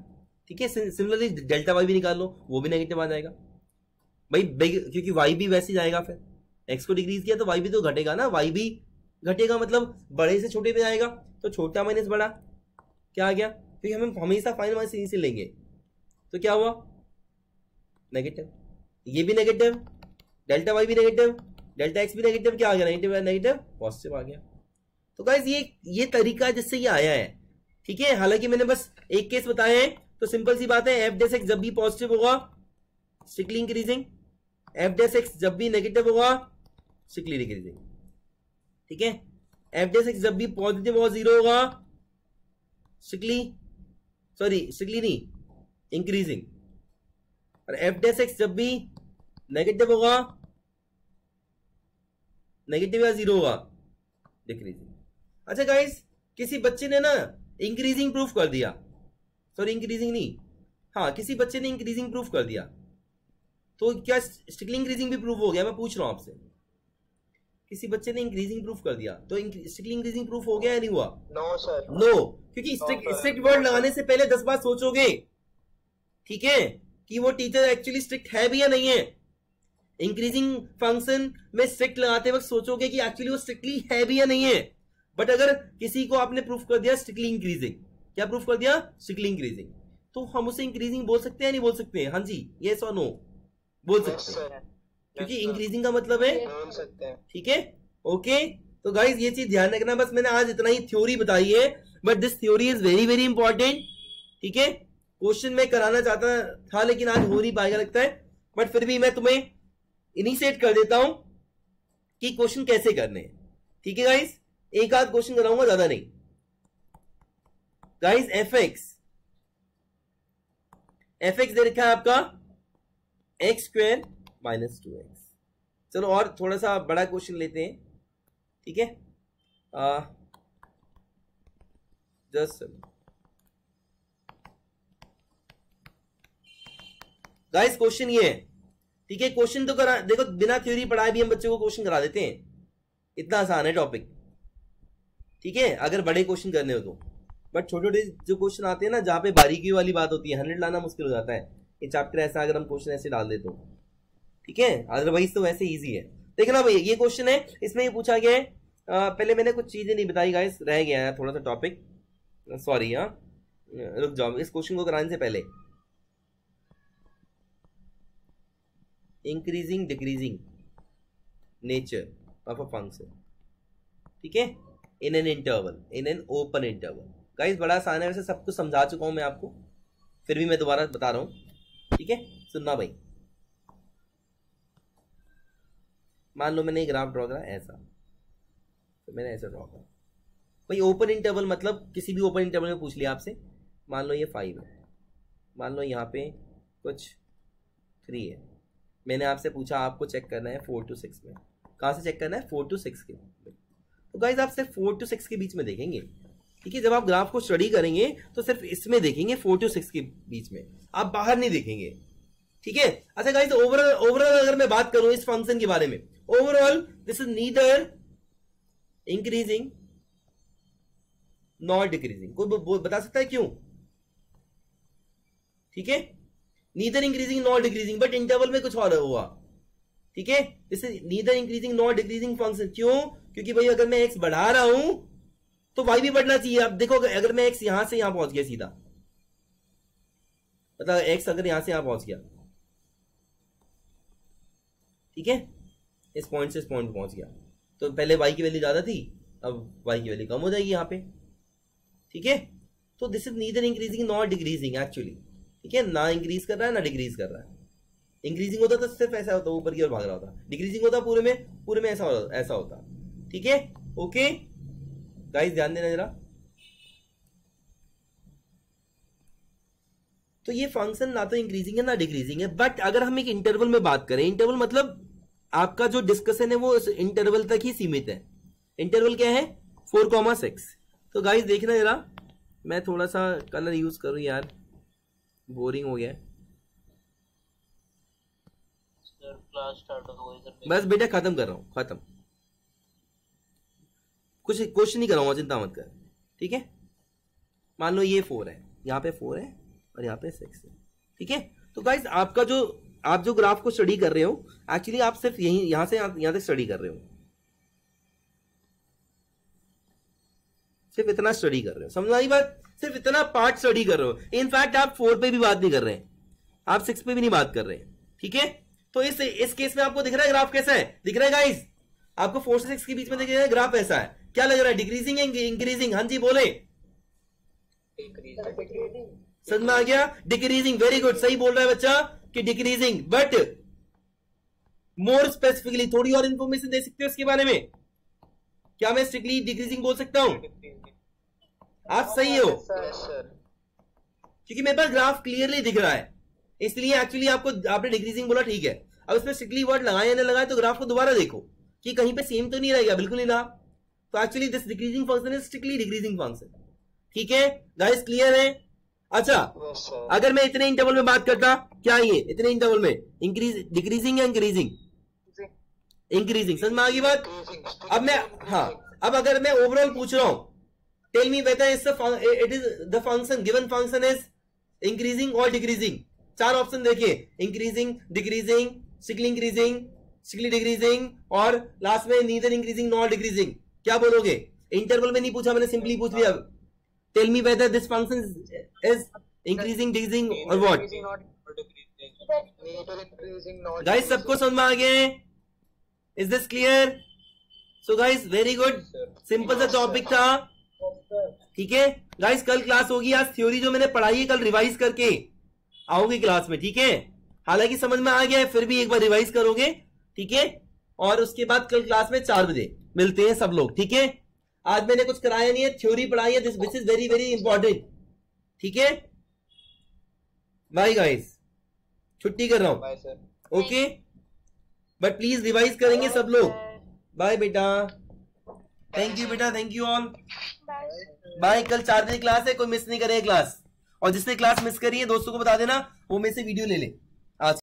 ठीक है। सिमिलरली डेल्टा वाई भी निकाल लो, वो भी नेगेटिव आ जाएगा भाई, बिग क्योंकि वाई भी वैसे जाएगा, फिर एक्स को डिक्रीज किया तो वाई भी तो घटेगा ना, वाई भी घटेगा मतलब बड़े से छोटे पे जाएगा, तो छोटा माइनस बड़ा क्या आ गया, क्योंकि हम हमेशा फाइनल माइनस इसी से लेंगे, तो क्या हुआ नेगेटिव, ये भी नेगेटिव, डेल्टा वाई भी नेगेटिव, डेल्टा एक्स भी नेगेटिव, क्या आ गया नेगेटिव नेगेटिव पॉजिटिव आ गया। तो गाइस ये तरीका जिससे ये आया है, ठीक है। हालांकि मैंने बस एक केस बताया है, तो सिंपल सी बात है, एफ डैश एक्स जब भी पॉजिटिव होगा strictly increasing, F dash x जब भी नेगेटिव होगा स्ट्रिक्टली डिक्रीजिंग, ठीक है। एफ डैश एक्स जब भी पॉजिटिव होगा जीरो होगा स्ट्रिक्टली नहीं इंक्रीजिंग, और एफ डैश एक्स जब भी नेगेटिव होगा नेगेटिव या जीरो होगा डिक्रीजिंग। अच्छा गाइस, किसी बच्चे ने ना इंक्रीजिंग प्रूफ कर दिया, सॉरी इंक्रीजिंग नहीं, हाँ किसी बच्चे ने इंक्रीजिंग प्रूफ कर दिया, तो क्या स्ट्रिक्टली इंक्रीजिंग भी प्रूफ हो गया? मैं पूछ रहा हूं आपसे, किसी बच्चे ने इंक्रीजिंग प्रूफ कर दिया तो स्ट्रिक्टली इंक्रीजिंग प्रूफ हो गया या नहीं हुआ? नो सर, नो, क्योंकि स्ट्रिक्ट वर्ड लगाने से पहले 10 बार सोचोगे, ठीक है, कि वो टीचर एक्चुअली स्ट्रिक्ट है भी या नहीं है। इंक्रीजिंग फंक्शन में स्ट्रिक्ट लगाते वक्त सोचोगे कि एक्चुअली वो स्ट्रिक्टली है भी या नहीं है। बट अगर किसी को आपने प्रूफ कर दिया स्ट्रिक्टली इंक्रीजिंग, क्या प्रूफ कर दिया? स्ट्रिक्टली इंक्रीजिंग, तो हम उसे इंक्रीजिंग बोल सकते हैं नहीं बोल सकते हैं? हाँ जी, यस और नो बोल सकते हैं, क्योंकि इंक्रीजिंग का मतलब है बोल सकते हैं, ठीक है। ओके, तो गाइस ये चीज ध्यान रखना, बस मैंने आज इतना ही थ्योरी बताई है, but this theory is very very important, ठीक है। क्वेश्चन में कराना चाहता था लेकिन आज हो नहीं पाएगा लगता है, बट फिर भी मैं तुम्हें इनिशिएट कर देता हूं कि क्वेश्चन कैसे करने हैं, ठीक है गाइस। एक आध क्वेश्चन कराऊंगा, ज्यादा नहीं गाइस। एफ एक्स दे रखा है आपका एक्स स्क्वायर माइनस 2x। चलो और थोड़ा सा बड़ा क्वेश्चन लेते हैं, ठीक है। जस्ट गाइस क्वेश्चन ये है, ठीक है। क्वेश्चन तो करा देखो, बिना थ्योरी पढ़ाए भी हम बच्चों को क्वेश्चन करा देते हैं, इतना आसान है टॉपिक, ठीक है, अगर बड़े क्वेश्चन करने हो तो। बट छोटे छोटे जो क्वेश्चन आते हैं ना, जहां पे बारीकी वाली बात होती है, 100 लाना मुश्किल हो जाता है। ये चैप्टर ऐसा अगर हम क्वेश्चन ऐसे डाल दे तो, ठीक है, अदरवाइज तो वैसे इजी है। देखना भाई, ये क्वेश्चन है, इसमें ये पूछा गया है, पहले मैंने कुछ चीजें नहीं बताई गाइस, रह गया है थोड़ा सा टॉपिक, सॉरी। हाँ रुक जाओ, इस क्वेश्चन को कराने से पहले increasing decreasing nature of a function, ठीक है, in an interval, in an open interval. Guys बड़ा आसान है, वैसे सब कुछ समझा चुका हूं मैं आपको, फिर भी मैं दोबारा बता रहा हूं, ठीक है। सुनना भाई, मान लो मैंने एक ग्राफ ड्रॉ करा ऐसा, तो मैंने ऐसा ड्रॉ करा भाई। ओपन इंटरवल मतलब किसी भी ओपन इंटरवल में पूछ लिया आपसे, मान लो ये 5 है, मान लो यहाँ पे कुछ 3 है, मैंने आपसे पूछा आपको चेक करना है 4 to 6 में। कहाँ से चेक करना है? 4 to 6 के। तो गाइस आप सिर्फ 4 to 6 के बीच में देखेंगे, ठीक है। जब आप ग्राफ को स्टडी करेंगे तो सिर्फ इसमें देखेंगे 4 to 6 के बीच में, आप बाहर नहीं देखेंगे, ठीक है। अच्छा गाइस, ओवरऑल अगर मैं बात करूं इस फंक्शन के बारे में, overall this is neither increasing not decreasing. कोई बता सकता है क्यों? ठीक है, neither increasing not decreasing, but interval में कुछ और हुआ, ठीक है। This is neither increasing not decreasing function. क्यों? क्योंकि भाई अगर मैं एक्स बढ़ा रहा हूं तो वाई भी बढ़ना चाहिए। अब देखो, अगर मैं एक्स यहां से यहां पहुंच गया सीधा, मतलब एक्स अगर यहां से यहां पहुंच गया, ठीक है, इस पॉइंट से इस पॉइंट पहुंच गया, तो पहले वाई की वैल्यू ज्यादा थी, अब वाई की वैल्यू कम हो जाएगी यहां पे, ठीक है। तो this is neither increasing not decreasing actually, ठीक है, ना इंक्रीज कर रहा है ना डिक्रीज कर रहा है। इंक्रीजिंग होता तो सिर्फ ऐसा होता, ऊपर की ओर भाग रहा होता, डिक्रीजिंग होता पूरे में ऐसा होता, ठीक है। ओके गाइस, ध्यान देना जरा। तो ये फंक्शन ना तो इंक्रीजिंग है ना डिक्रीजिंग है, बट अगर हम एक इंटरवल में बात करें, इंटरवल मतलब आपका जो डिस्कशन है वो इस इंटरवल तक ही सीमित है। इंटरवल क्या है? 4,6। तो गाइस देखना जरा, मैं थोड़ा सा कलर यूज करूं यार, बोरिंग हो गया। क्लास स्टार्ट हो गई। बस बेटा खत्म कर रहा हूं, खत्म, कुछ क्वेश्चन नहीं कराऊंगा, चिंता मत कर, ठीक है। मान लो ये 4 है, यहाँ पे 4 है और यहाँ पे 6 है, ठीक है। तो गाइस आप जो ग्राफ को स्टडी कर रहे हो, एक्चुअली आप सिर्फ यहाँ से यहाँ तक स्टडी कर रहे हो, सिर्फ इतना स्टडी कर रहे हो, समझ आई बात? सिर्फ इतना पार्ट स्टडी कर रहे हो। इनफैक्ट आप 4 पे भी बात नहीं कर रहे हैं, आप 6 पे भी नहीं बात कर रहे हैं, ठीक है? तो इस केस में आपको दिख रहा है ग्राफ कैसा है? दिख रहा है गाइस? आपको 4 से 6 के बीच में दिख रहा है ग्राफ ऐसा है। क्या लग रहा है, डिक्रीजिंग इंक्रीजिंग? हाँ जी बोले, समझ में आ गया? डिक्रीजिंग, वेरी गुड, सही बोल रहा है बच्चा कि डिक्रीजिंग। बट मोर स्पेसिफिकली थोड़ी और इंफॉर्मेशन दे सकते हो इसके बारे में? क्या मैं स्ट्रिक्टली डिक्रीजिंग बोल सकता हूं? आप सही हो, क्योंकि मेरे पास ग्राफ क्लियरली दिख रहा है, इसलिए एक्चुअली आपने डिक्रीजिंग बोला, ठीक है। अब इसमें स्ट्रिक्टली वर्ड लगाए या ना लगाए तो ग्राफ को दोबारा देखो कि कहीं पे सेम तो नहीं रहेगा, बिल्कुल नहीं रहा। तो actually this decreasing function is strictly decreasing function, ठीक है गाइस? क्लियर है? अच्छा, अगर मैं इतने इंटरवल में बात करता, क्या ये इतने इंटरवल में इंक्रीज डिक्रीजिंग या इंक्रीजिंग? इंक्रीजिंग, समझ में आ गई बात? अब मैं, हाँ, अब अगर मैं ओवरऑल पूछ रहा हूं, tell me whether it is the function, given function is increasing और डिक्रीजिंग। 4 ऑप्शन देखिए, increasing, decreasing, strictly increasing, strictly decreasing, और लास्ट में नीदर इंक्रीजिंग नॉर डिक्रीजिंग। क्या बोलोगे? इंटरवल में नहीं पूछा मैंने, सिंपली पूछ लिया। Tell me whether this function is increasing, decreasing और व्हाट? गाइस सबको समझ में आ गया? Is this clear? So guys very good, simple सा टॉपिक था, ठीक है गाइस? कल क्लास होगी, आज थ्योरी जो मैंने पढ़ाई है कल रिवाइज करके आओगे क्लास में, ठीक है? हालांकि समझ में आ गया है, फिर भी एक बार रिवाइज करोगे, ठीक है? और उसके बाद कल क्लास में 4 बजे मिलते हैं सब लोग, ठीक है? आज मैंने कुछ कराया नहीं है, थ्योरी पढ़ाई है, this is very very important, ठीक है? बाय गाइस, छुट्टी कर रहा हूं, ओके? बट प्लीज रिवाइज करेंगे सब लोग। बाय बेटा, थैंक यू बेटा, थैंक यू ऑल, बाय। कल 4 बजे क्लास है, कोई मिस नहीं करेगा क्लास, और जिसने क्लास मिस करी है दोस्तों को बता देना, वो मेरे से वीडियो ले ले।